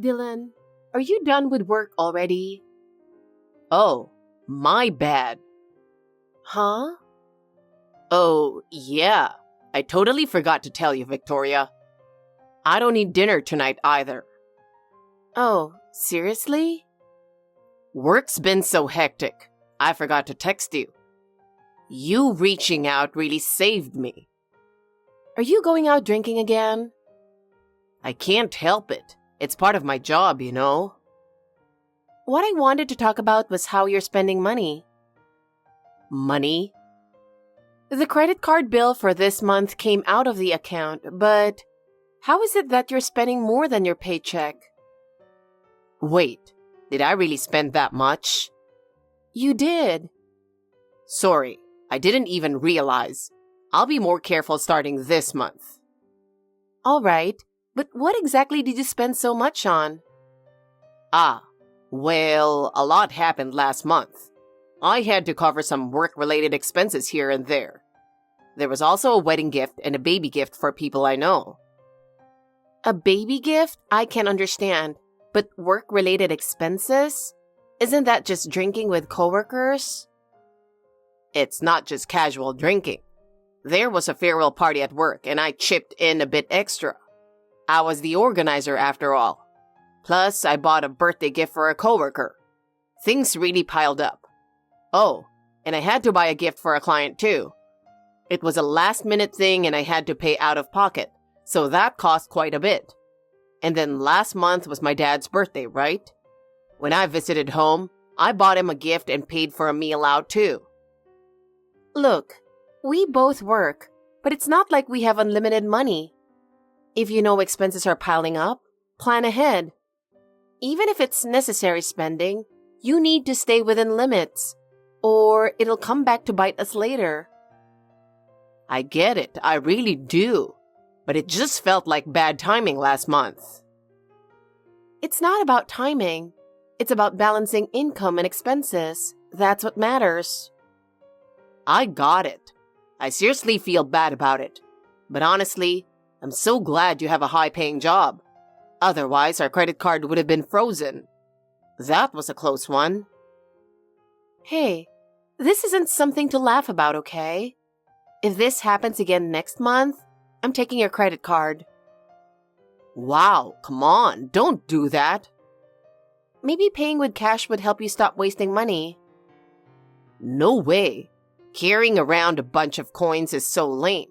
Dylan, are you done with work already? Oh, my bad. Huh? Oh, yeah. I totally forgot to tell you, Victoria. I don't eat dinner tonight either. Oh, seriously? Work's been so hectic. I forgot to text you. You reaching out really saved me. Are you going out drinking again? I can't help it. It's part of my job, you know. What I wanted to talk about was how you're spending money. Money? The credit card bill for this month came out of the account, but how is it that you're spending more than your paycheck? Wait, did I really spend that much? You did. Sorry, I didn't even realize. I'll be more careful starting this month. All right, but what exactly did you spend so much on? Well, a lot happened last month. I had to cover some work-related expenses here and there. There was also a wedding gift and a baby gift for people I know. A baby gift? I can understand. But work-related expenses? Isn't that just drinking with coworkers? It's not just casual drinking. There was a farewell party at work and I chipped in a bit extra. I was the organizer after all. Plus, I bought a birthday gift for a coworker. Things really piled up. Oh, and I had to buy a gift for a client too. It was a last-minute thing and I had to pay out of pocket, so that cost quite a bit. And then last month was my dad's birthday, right? When I visited home, I bought him a gift and paid for a meal out too. Look, we both work, but it's not like we have unlimited money. If you know expenses are piling up, plan ahead. Even if it's necessary spending, you need to stay within limits, or it'll come back to bite us later. I get it, I really do. But it just felt like bad timing last month. It's not about timing. It's about balancing income and expenses. That's what matters. I got it. I seriously feel bad about it. But honestly, I'm so glad you have a high-paying job. Otherwise, our credit card would have been frozen. That was a close one. Hey, this isn't something to laugh about, okay? If this happens again next month, I'm taking your credit card. Wow, come on, don't do that. Maybe paying with cash would help you stop wasting money. No way. Carrying around a bunch of coins is so lame.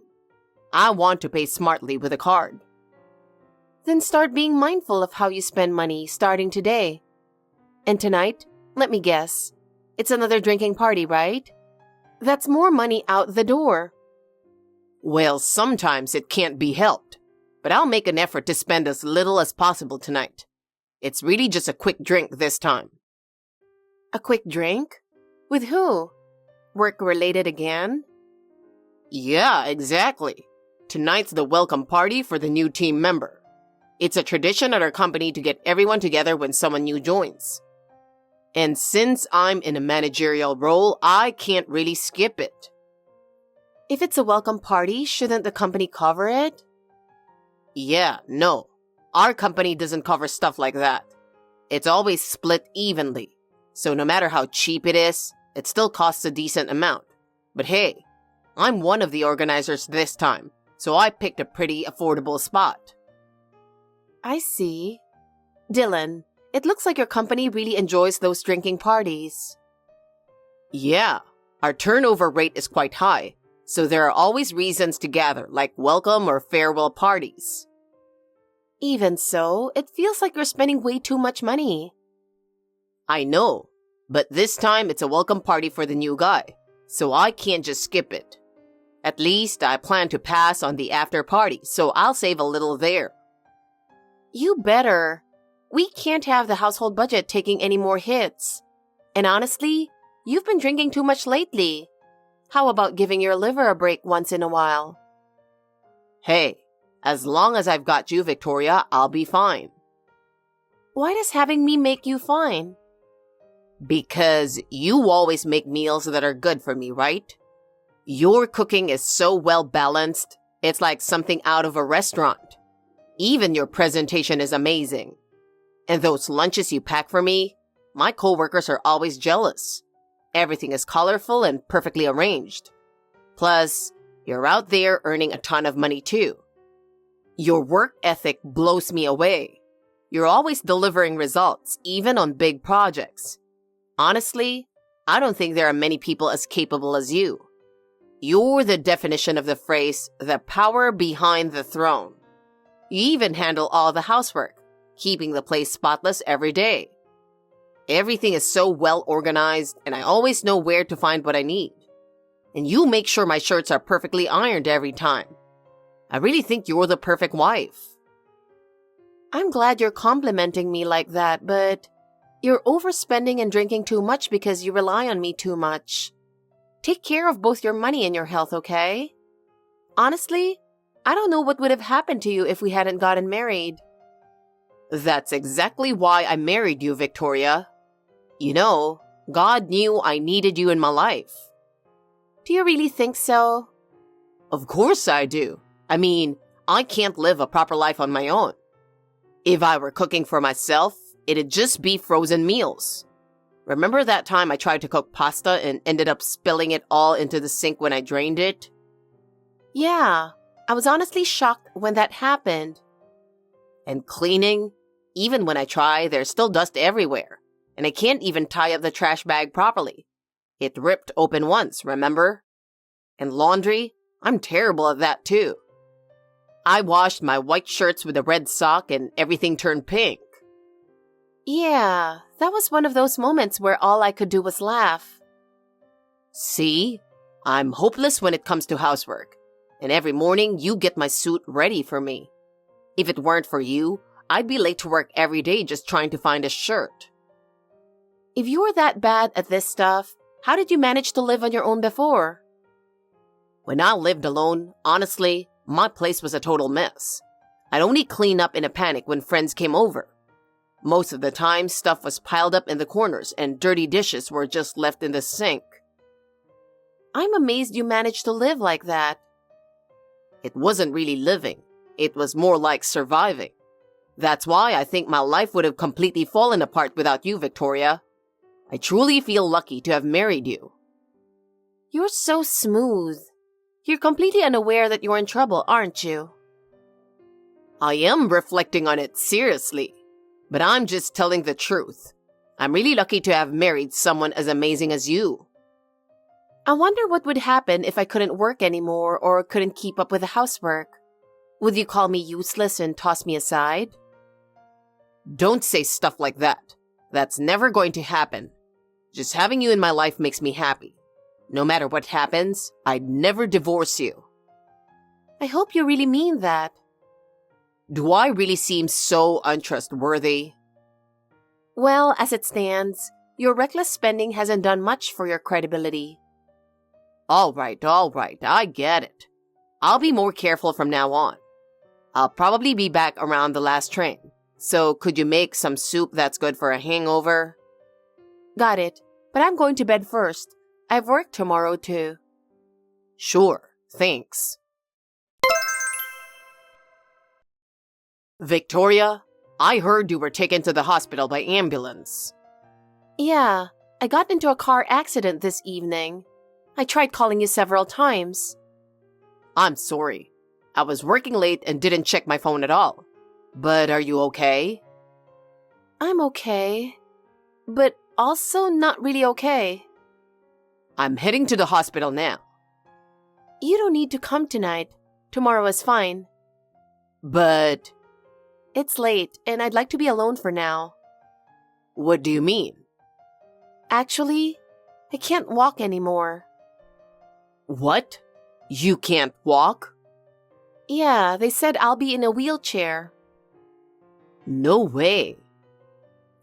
I want to pay smartly with a card. Then start being mindful of how you spend money starting today. And tonight, let me guess, it's another drinking party, right? That's more money out the door. Well, sometimes it can't be helped, but I'll make an effort to spend as little as possible tonight. It's really just a quick drink this time. A quick drink? With who? Work-related again? Yeah, exactly. Tonight's the welcome party for the new team member. It's a tradition at our company to get everyone together when someone new joins. And since I'm in a managerial role, I can't really skip it. If it's a welcome party, shouldn't the company cover it? Yeah, no. Our company doesn't cover stuff like that. It's always split evenly. So no matter how cheap it is, it still costs a decent amount. But hey, I'm one of the organizers this time, so I picked a pretty affordable spot. I see. Dylan, it looks like your company really enjoys those drinking parties. Yeah, our turnover rate is quite high, so there are always reasons to gather, like welcome or farewell parties. Even so, it feels like you're spending way too much money. I know, but this time it's a welcome party for the new guy, so I can't just skip it. At least I plan to pass on the after party, so I'll save a little there. You better. We can't have the household budget taking any more hits. And honestly, you've been drinking too much lately. How about giving your liver a break once in a while? Hey, as long as I've got you, Victoria, I'll be fine. Why does having me make you fine? Because you always make meals that are good for me, right? Your cooking is so well balanced, it's like something out of a restaurant. Even your presentation is amazing. And those lunches you pack for me, my coworkers are always jealous. Everything is colorful and perfectly arranged. Plus, you're out there earning a ton of money too. Your work ethic blows me away. You're always delivering results, even on big projects. Honestly, I don't think there are many people as capable as you. You're the definition of the phrase, the power behind the throne. You even handle all the housework, keeping the place spotless every day. Everything is so well organized, and I always know where to find what I need. And you make sure my shirts are perfectly ironed every time. I really think you're the perfect wife. I'm glad you're complimenting me like that, but you're overspending and drinking too much because you rely on me too much. Take care of both your money and your health, okay? Honestly, I don't know what would have happened to you if we hadn't gotten married. That's exactly why I married you, Victoria. You know, God knew I needed you in my life. Do you really think so? Of course I do. I mean, I can't live a proper life on my own. If I were cooking for myself, it'd just be frozen meals. Remember that time I tried to cook pasta and ended up spilling it all into the sink when I drained it? Yeah, I was honestly shocked when that happened. And cleaning? Even when I try, there's still dust everywhere, and I can't even tie up the trash bag properly. It ripped open once, remember? And laundry? I'm terrible at that too. I washed my white shirts with a red sock and everything turned pink. Yeah, that was one of those moments where all I could do was laugh. See? I'm hopeless when it comes to housework, and every morning you get my suit ready for me. If it weren't for you, I'd be late to work every day just trying to find a shirt. If you were that bad at this stuff, how did you manage to live on your own before? When I lived alone, honestly, my place was a total mess. I'd only clean up in a panic when friends came over. Most of the time, stuff was piled up in the corners and dirty dishes were just left in the sink. I'm amazed you managed to live like that. It wasn't really living. It was more like surviving. That's why I think my life would have completely fallen apart without you, Victoria. I truly feel lucky to have married you. You're so smooth. You're completely unaware that you're in trouble, aren't you? I am reflecting on it seriously, but I'm just telling the truth. I'm really lucky to have married someone as amazing as you. I wonder what would happen if I couldn't work anymore or couldn't keep up with the housework. Would you call me useless and toss me aside? Don't say stuff like that. That's never going to happen. Just having you in my life makes me happy. No matter what happens, I'd never divorce you. I hope you really mean that. Do I really seem so untrustworthy? Well, as it stands, your reckless spending hasn't done much for your credibility. All right, I get it. I'll be more careful from now on. I'll probably be back around the last train. So could you make some soup that's good for a hangover? Got it, but I'm going to bed first. I've work tomorrow too. Sure, thanks. Victoria, I heard you were taken to the hospital by ambulance. Yeah, I got into a car accident this evening. I tried calling you several times. I'm sorry. I was working late and didn't check my phone at all. But are you okay? I'm okay, but also not really okay. I'm heading to the hospital now. You don't need to come tonight. Tomorrow is fine. But... It's late, and I'd like to be alone for now. What do you mean? Actually, I can't walk anymore. What? You can't walk? Yeah, they said I'll be in a wheelchair. No way.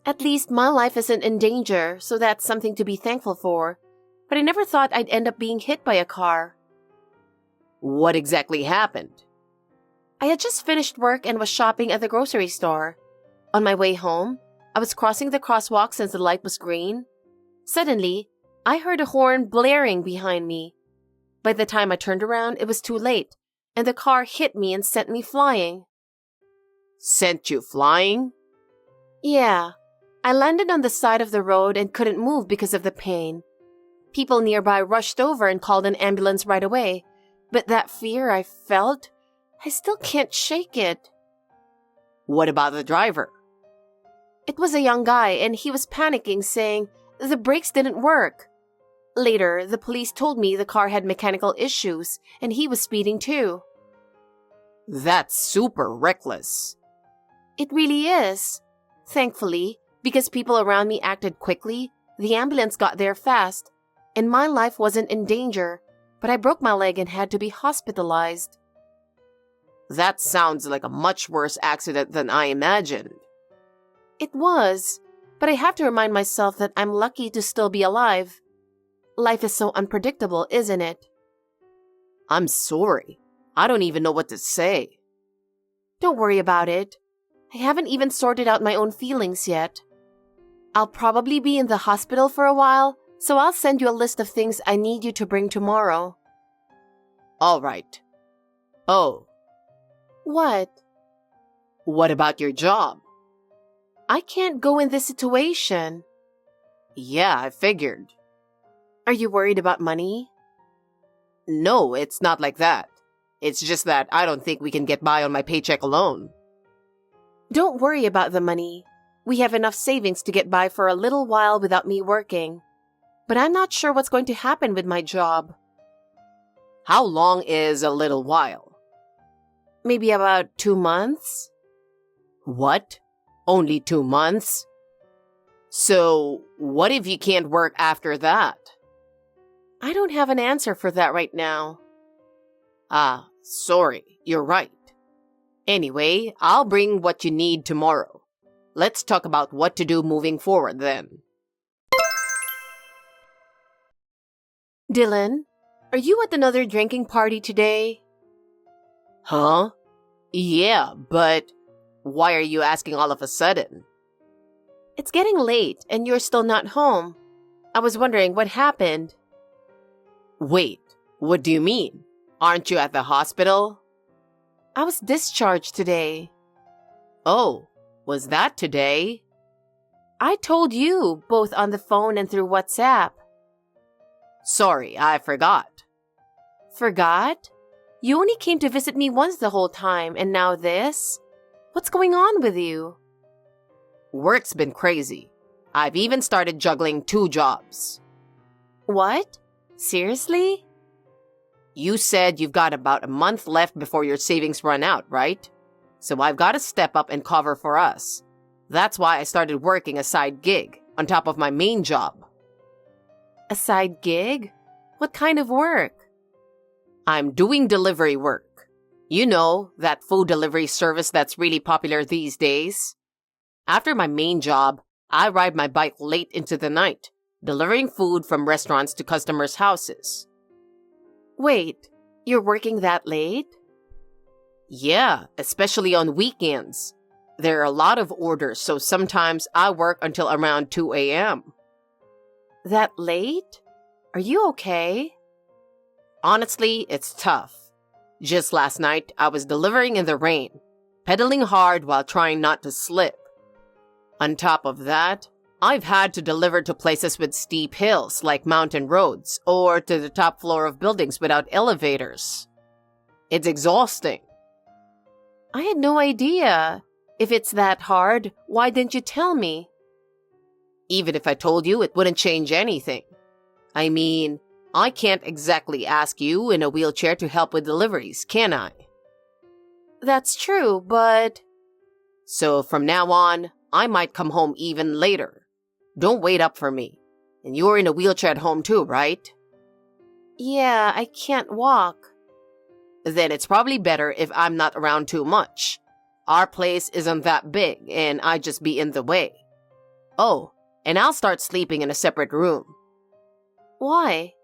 At least my life isn't in danger, so that's something to be thankful for. But I never thought I'd end up being hit by a car. What exactly happened? I had just finished work and was shopping at the grocery store. On my way home, I was crossing the crosswalk since the light was green. Suddenly, I heard a horn blaring behind me. By the time I turned around, it was too late, and the car hit me and sent me flying. Sent you flying? Yeah, I landed on the side of the road and couldn't move because of the pain. People nearby rushed over and called an ambulance right away, but that fear I felt, I still can't shake it. What about the driver? It was a young guy and he was panicking, saying the brakes didn't work. Later, the police told me the car had mechanical issues and he was speeding too. That's super reckless. It really is. Thankfully, because people around me acted quickly, the ambulance got there fast, and my life wasn't in danger, but I broke my leg and had to be hospitalized. That sounds like a much worse accident than I imagined. It was, but I have to remind myself that I'm lucky to still be alive. Life is so unpredictable, isn't it? I'm sorry. I don't even know what to say. Don't worry about it. I haven't even sorted out my own feelings yet. I'll probably be in the hospital for a while, so I'll send you a list of things I need you to bring tomorrow. All right. Oh. What? What about your job? I can't go in this situation. Yeah, I figured. Are you worried about money? No, it's not like that. It's just that I don't think we can get by on my paycheck alone. Don't worry about the money. We have enough savings to get by for a little while without me working. But I'm not sure what's going to happen with my job. How long is a little while? Maybe about 2 months? What? Only 2 months? So, what if you can't work after that? I don't have an answer for that right now. Ah, sorry, you're right. Anyway, I'll bring what you need tomorrow. Let's talk about what to do moving forward then. Dylan, are you at another drinking party today? Huh? Yeah, but why are you asking all of a sudden? It's getting late and you're still not home. I was wondering what happened. Wait, what do you mean? Aren't you at the hospital? I was discharged today. Oh, was that today? I told you, both on the phone and through WhatsApp. Sorry, I forgot. Forgot? You only came to visit me once the whole time, and now this? What's going on with you? Work's been crazy. I've even started juggling 2 jobs. What? Seriously? You said you've got about a month left before your savings run out, right? So I've got to step up and cover for us. That's why I started working a side gig on top of my main job. A side gig? What kind of work? I'm doing delivery work. You know, that food delivery service that's really popular these days. After my main job, I ride my bike late into the night, delivering food from restaurants to customers' houses. Wait, you're working that late? Yeah, especially on weekends. There are a lot of orders, so sometimes I work until around 2 a.m. That late? Are you okay? Honestly, it's tough. Just last night, I was delivering in the rain, pedaling hard while trying not to slip. On top of that, I've had to deliver to places with steep hills like mountain roads or to the top floor of buildings without elevators. It's exhausting. I had no idea. If it's that hard, why didn't you tell me? Even if I told you, it wouldn't change anything. I mean, I can't exactly ask you in a wheelchair to help with deliveries, can I? That's true, but... So from now on, I might come home even later. Don't wait up for me. And you're in a wheelchair at home too, right? Yeah, I can't walk. Then it's probably better if I'm not around too much. Our place isn't that big, and I'd just be in the way. Oh, and I'll start sleeping in a separate room. Why?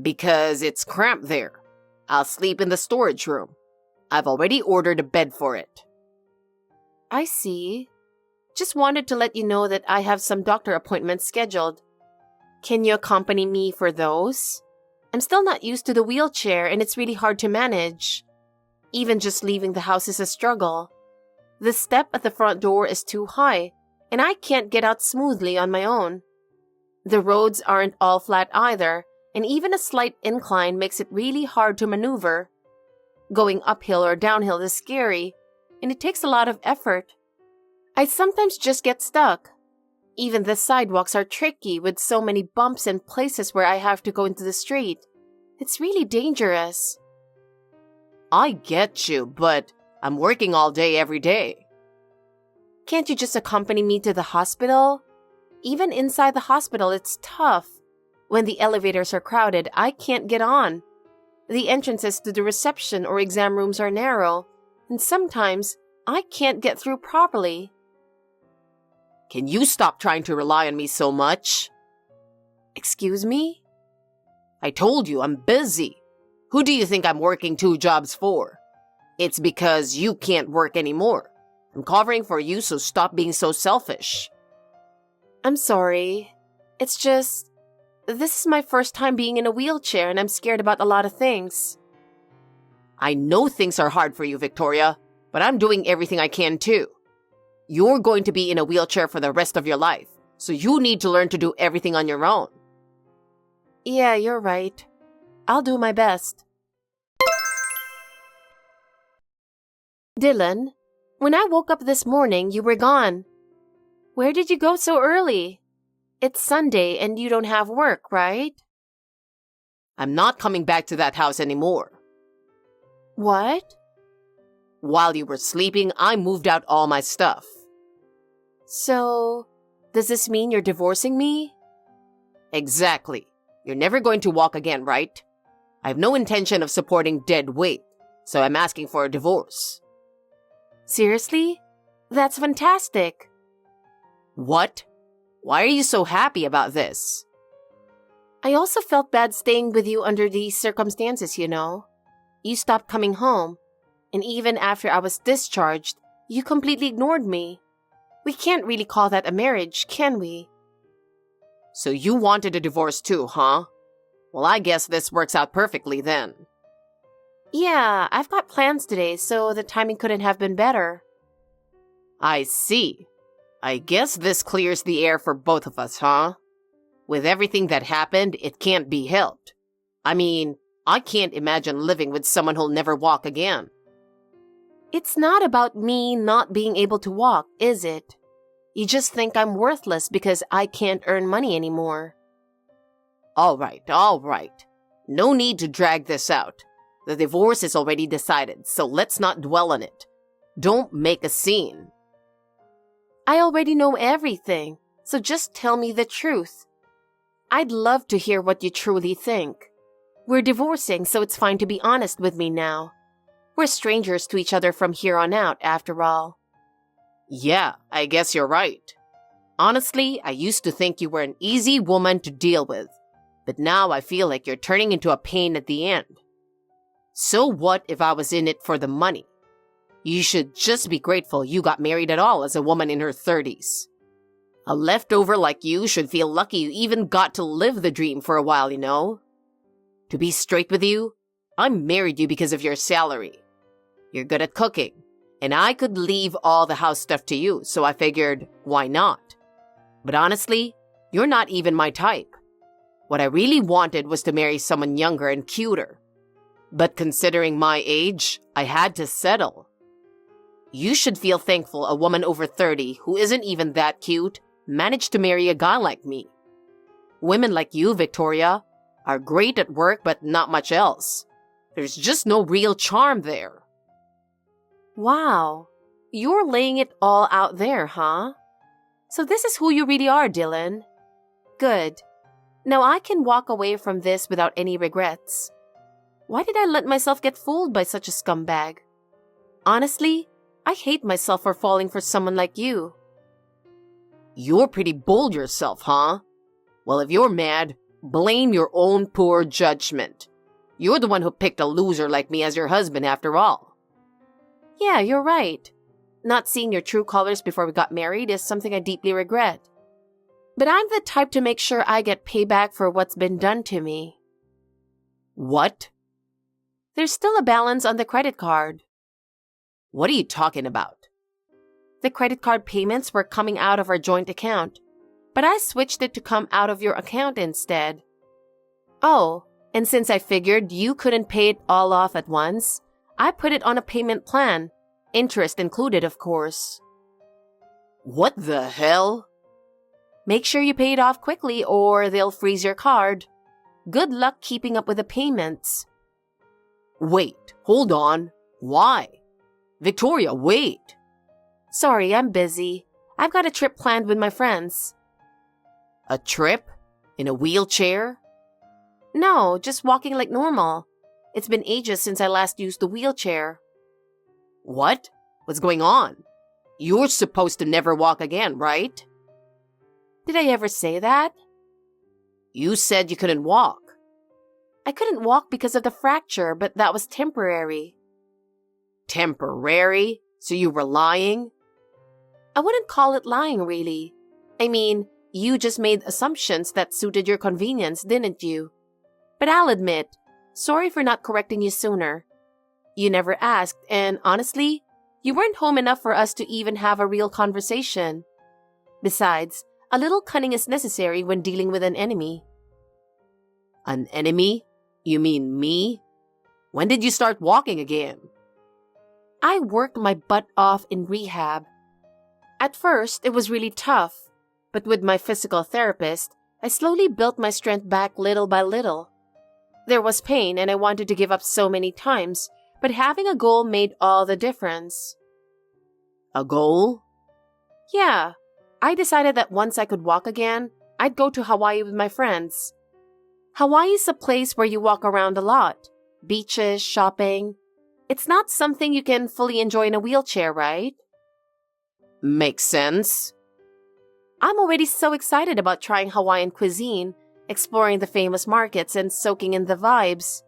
Because it's cramped there. I'll sleep in the storage room. I've already ordered a bed for it. I see. Just wanted to let you know that I have some doctor appointments scheduled. Can you accompany me for those? I'm still not used to the wheelchair and it's really hard to manage. Even just leaving the house is a struggle. The step at the front door is too high, and I can't get out smoothly on my own. The roads aren't all flat either, and even a slight incline makes it really hard to maneuver. Going uphill or downhill is scary, and it takes a lot of effort. I sometimes just get stuck. Even the sidewalks are tricky with so many bumps and places where I have to go into the street. It's really dangerous. I get you, but I'm working all day every day. Can't you just accompany me to the hospital? Even inside the hospital, it's tough. When the elevators are crowded, I can't get on. The entrances to the reception or exam rooms are narrow, and sometimes I can't get through properly. Can you stop trying to rely on me so much? Excuse me? I told you I'm busy. Who do you think I'm working 2 jobs for? It's because you can't work anymore. I'm covering for you, so stop being so selfish. I'm sorry. It's just, this is my first time being in a wheelchair and I'm scared about a lot of things. I know things are hard for you, Victoria, but I'm doing everything I can too. You're going to be in a wheelchair for the rest of your life, so you need to learn to do everything on your own. Yeah, you're right. I'll do my best. Dylan, when I woke up this morning, you were gone. Where did you go so early? It's Sunday and you don't have work, right? I'm not coming back to that house anymore. What? While you were sleeping, I moved out all my stuff. So, does this mean you're divorcing me? Exactly. You're never going to walk again, right? I have no intention of supporting dead weight, so I'm asking for a divorce. Seriously? That's fantastic. What? Why are you so happy about this? I also felt bad staying with you under these circumstances, you know. You stopped coming home, and even after I was discharged, you completely ignored me. We can't really call that a marriage, can we? So you wanted a divorce too, huh? Well, I guess this works out perfectly then. Yeah, I've got plans today, so the timing couldn't have been better. I see. I guess this clears the air for both of us, huh? With everything that happened, it can't be helped. I mean, I can't imagine living with someone who'll never walk again. It's not about me not being able to walk, is it? You just think I'm worthless because I can't earn money anymore. All right. No need to drag this out. The divorce is already decided, so let's not dwell on it. Don't make a scene. I already know everything, so just tell me the truth. I'd love to hear what you truly think. We're divorcing, so it's fine to be honest with me now. We're strangers to each other from here on out, after all. Yeah, I guess you're right. Honestly, I used to think you were an easy woman to deal with, but now I feel like you're turning into a pain at the end. So what if I was in it for the money? You should just be grateful you got married at all as a woman in her 30s. A leftover like you should feel lucky you even got to live the dream for a while, you know? To be straight with you, I married you because of your salary. You're good at cooking, and I could leave all the house stuff to you, so I figured, why not? But honestly, you're not even my type. What I really wanted was to marry someone younger and cuter. But considering my age, I had to settle. You should feel thankful a woman over 30 who isn't even that cute managed to marry a guy like me. Women like you, Victoria, are great at work but not much else. There's just no real charm there. Wow, you're laying it all out there, huh? So this is who you really are, Dylan. Good. Now I can walk away from this without any regrets. Why did I let myself get fooled by such a scumbag? Honestly, I hate myself for falling for someone like you. You're pretty bold yourself, huh? Well, if you're mad, blame your own poor judgment. You're the one who picked a loser like me as your husband after all. Yeah, you're right. Not seeing your true colors before we got married is something I deeply regret. But I'm the type to make sure I get payback for what's been done to me. What? There's still a balance on the credit card. What are you talking about? the credit card payments were coming out of our joint account, but I switched it to come out of your account instead. Oh, and since I figured you couldn't pay it all off at once, I put it on a payment plan, interest included, of course. What the hell? Make sure you pay it off quickly or they'll freeze your card. Good luck keeping up with the payments. Wait, hold on. Why? Victoria, wait. Sorry, I'm busy. I've got a trip planned with my friends. A trip? In a wheelchair? No, just walking like normal. It's been ages since I last used the wheelchair. What? What's going on? You're supposed to never walk again, right? Did I ever say that? You said you couldn't walk. I couldn't walk because of the fracture, but that was temporary. Temporary? So you were lying? I wouldn't call it lying, really. I mean, you just made assumptions that suited your convenience, didn't you? But I'll admit, sorry for not correcting you sooner. You never asked, and honestly, you weren't home enough for us to even have a real conversation. Besides, a little cunning is necessary when dealing with an enemy. An enemy? You mean me? When did you start walking again? I worked my butt off in rehab. At first, it was really tough, but with my physical therapist, I slowly built my strength back little by little. There was pain and I wanted to give up so many times, but having a goal made all the difference. A goal? Yeah, I decided that once I could walk again, I'd go to Hawaii with my friends. Hawaii's a place where you walk around a lot. Beaches, shopping. It's not something you can fully enjoy in a wheelchair, right? Makes sense. I'm already so excited about trying Hawaiian cuisine, exploring the famous markets, and soaking in the vibes.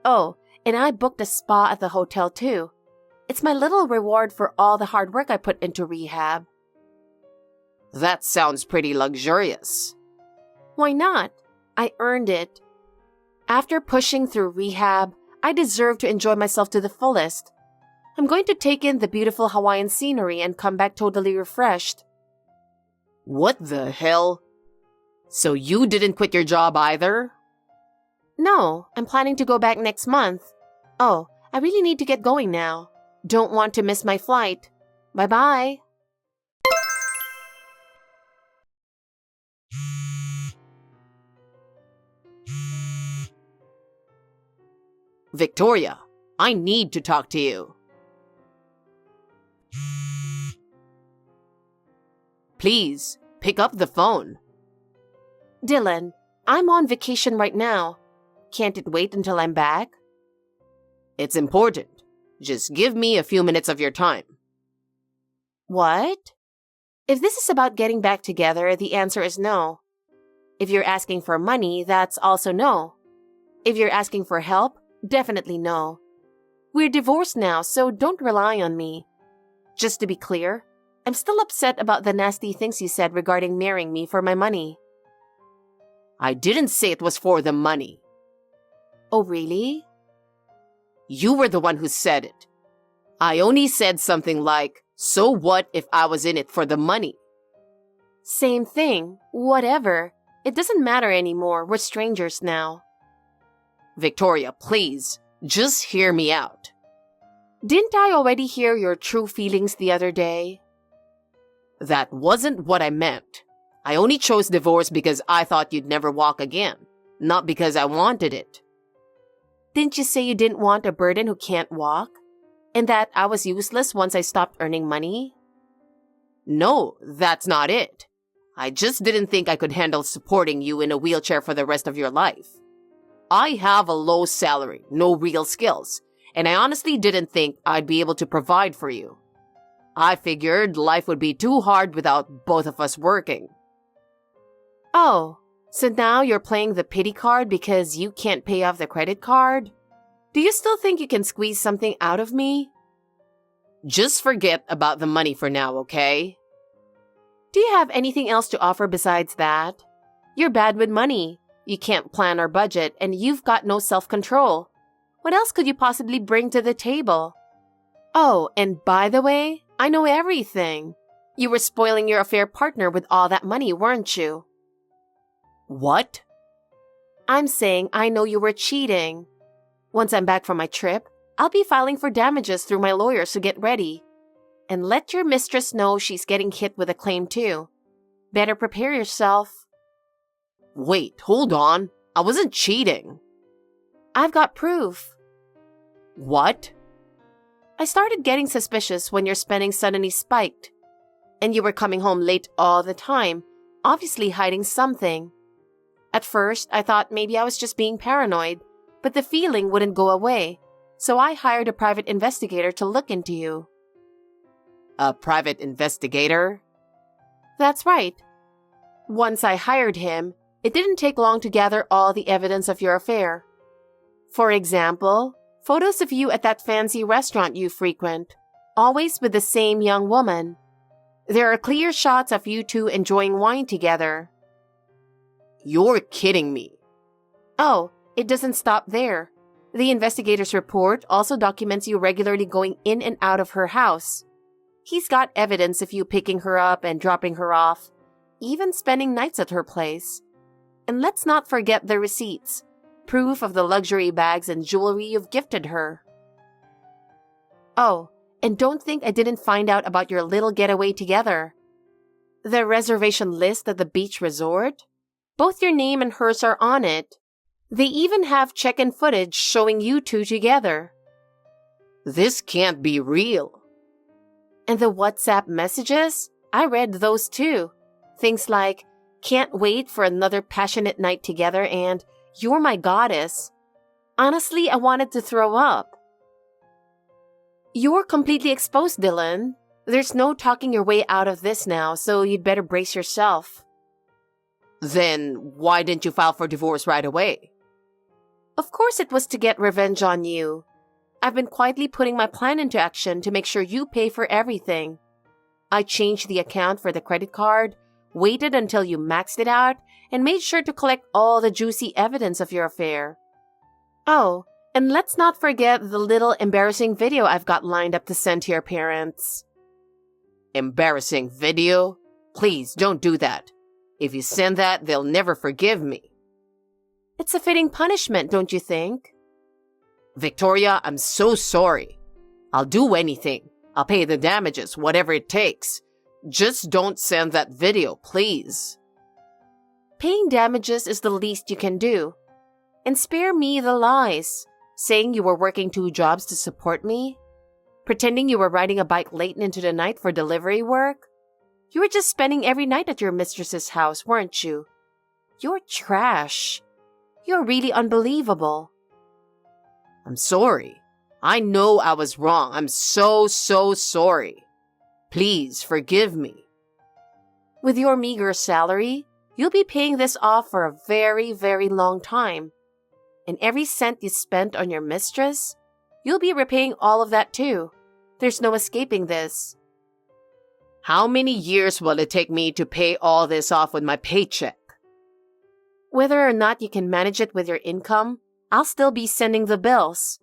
Oh, and I booked a spa at the hotel too. It's my little reward for all the hard work I put into rehab. That sounds pretty luxurious. Why not? I earned it. After pushing through rehab, I deserve to enjoy myself to the fullest. I'm going to take in the beautiful Hawaiian scenery and come back totally refreshed. What the hell? So you didn't quit your job either? No, I'm planning to go back next month. Oh, I really need to get going now. Don't want to miss my flight. Bye-bye. Victoria, I need to talk to you. Please, pick up the phone. Dylan, I'm on vacation right now. Can't it wait until I'm back? It's important. Just give me a few minutes of your time. What? If this is about getting back together, the answer is no. If you're asking for money, that's also no. If you're asking for help, definitely no. We're divorced now, so don't rely on me. Just to be clear, I'm still upset about the nasty things you said regarding marrying me for my money. I didn't say it was for the money. Oh, really? You were the one who said it. I only said something like, so what if I was in it for the money? Same thing. Whatever. It doesn't matter anymore. We're strangers now. Victoria, please, just hear me out. Didn't I already hear your true feelings the other day? That wasn't what I meant. I only chose divorce because I thought you'd never walk again, not because I wanted it. Didn't you say you didn't want a burden who can't walk? And that I was useless once I stopped earning money? No, that's not it. I just didn't think I could handle supporting you in a wheelchair for the rest of your life. I have a low salary, no real skills, and I honestly didn't think I'd be able to provide for you. I figured life would be too hard without both of us working. Oh, so now you're playing the pity card because you can't pay off the credit card? Do you still think you can squeeze something out of me? Just forget about the money for now, okay? Do you have anything else to offer besides that? You're bad with money. You can't plan our budget, and you've got no self-control. What else could you possibly bring to the table? Oh, and by the way, I know everything. You were spoiling your affair partner with all that money, weren't you? What? I'm saying I know you were cheating. Once I'm back from my trip, I'll be filing for damages through my lawyer, so get ready. And let your mistress know she's getting hit with a claim too. Better prepare yourself. Wait, hold on. I wasn't cheating. I've got proof. What? I started getting suspicious when your spending suddenly spiked. And you were coming home late all the time, obviously hiding something. At first, I thought maybe I was just being paranoid, but the feeling wouldn't go away, so I hired a private investigator to look into you. A private investigator? That's right. Once I hired him, it didn't take long to gather all the evidence of your affair. For example, photos of you at that fancy restaurant you frequent, always with the same young woman. There are clear shots of you two enjoying wine together. You're kidding me. Oh, it doesn't stop there. The investigator's report also documents you regularly going in and out of her house. He's got evidence of you picking her up and dropping her off, even spending nights at her place. And let's not forget the receipts, proof of the luxury bags and jewelry you've gifted her. Oh, and don't think I didn't find out about your little getaway together. The reservation list at the beach resort? Both your name and hers are on it. They even have check-in footage showing you two together. This can't be real. And the WhatsApp messages? I read those too. Things like, can't wait for another passionate night together and you're my goddess. Honestly, I wanted to throw up. You're completely exposed, Dylan. There's no talking your way out of this now, so you'd better brace yourself. Then why didn't you file for divorce right away? Of course it was to get revenge on you. I've been quietly putting my plan into action to make sure you pay for everything. I changed the account for the credit card, waited until you maxed it out, and made sure to collect all the juicy evidence of your affair. Oh, and let's not forget the little embarrassing video I've got lined up to send to your parents. Embarrassing video? Please don't do that. If you send that, they'll never forgive me. It's a fitting punishment, don't you think? Victoria, I'm so sorry. I'll do anything. I'll pay the damages, whatever it takes. Just don't send that video, please. Paying damages is the least you can do. And spare me the lies, saying you were working 2 jobs to support me, pretending you were riding a bike late into the night for delivery work. You were just spending every night at your mistress's house, weren't you? You're trash. You're really unbelievable. I'm sorry. I know I was wrong. I'm so sorry. Please forgive me. With your meager salary, you'll be paying this off for a very, very long time. And every cent you spent on your mistress, you'll be repaying all of that too. There's no escaping this. How many years will it take me to pay all this off with my paycheck? Whether or not you can manage it with your income, I'll still be sending the bills.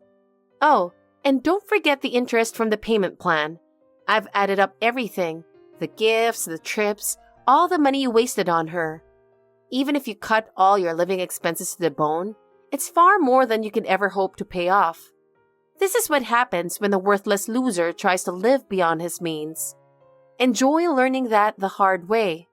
Oh, and don't forget the interest from the payment plan. I've added up everything. The gifts, the trips, all the money you wasted on her. Even if you cut all your living expenses to the bone, it's far more than you can ever hope to pay off. This is what happens when a worthless loser tries to live beyond his means. Enjoy learning that the hard way.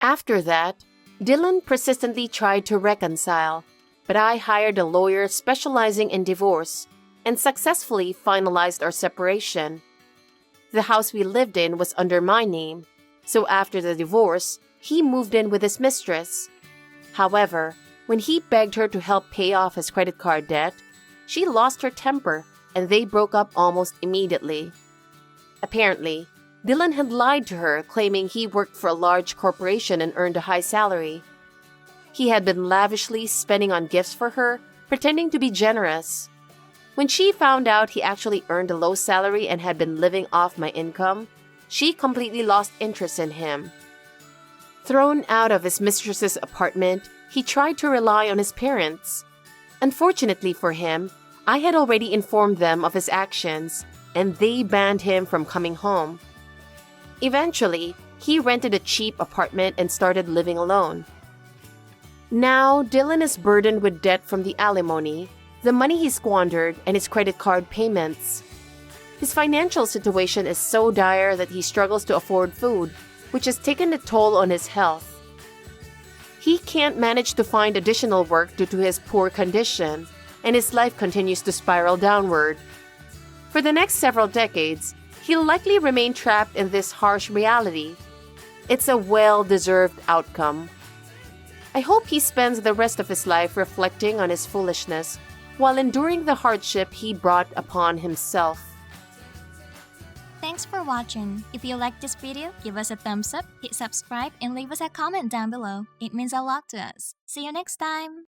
After that, Dylan persistently tried to reconcile, but I hired a lawyer specializing in divorce and successfully finalized our separation. The house we lived in was under my name, so after the divorce, he moved in with his mistress. However, when he begged her to help pay off his credit card debt, she lost her temper and they broke up almost immediately. Apparently, Dylan had lied to her, claiming he worked for a large corporation and earned a high salary. He had been lavishly spending on gifts for her, pretending to be generous. When she found out he actually earned a low salary and had been living off my income, she completely lost interest in him. Thrown out of his mistress's apartment, he tried to rely on his parents. Unfortunately for him, I had already informed them of his actions, and they banned him from coming home. Eventually, he rented a cheap apartment and started living alone. Now, Dylan is burdened with debt from the alimony, the money he squandered, and his credit card payments. His financial situation is so dire that he struggles to afford food, which has taken a toll on his health. He can't manage to find additional work due to his poor condition, and his life continues to spiral downward. For the next several decades, he'll likely remain trapped in this harsh reality. It's a well-deserved outcome. I hope he spends the rest of his life reflecting on his foolishness while enduring the hardship he brought upon himself. Thanks for watching. If you liked this video, give us a thumbs up, hit subscribe, and leave us a comment down below. It means a lot to us. See you next time!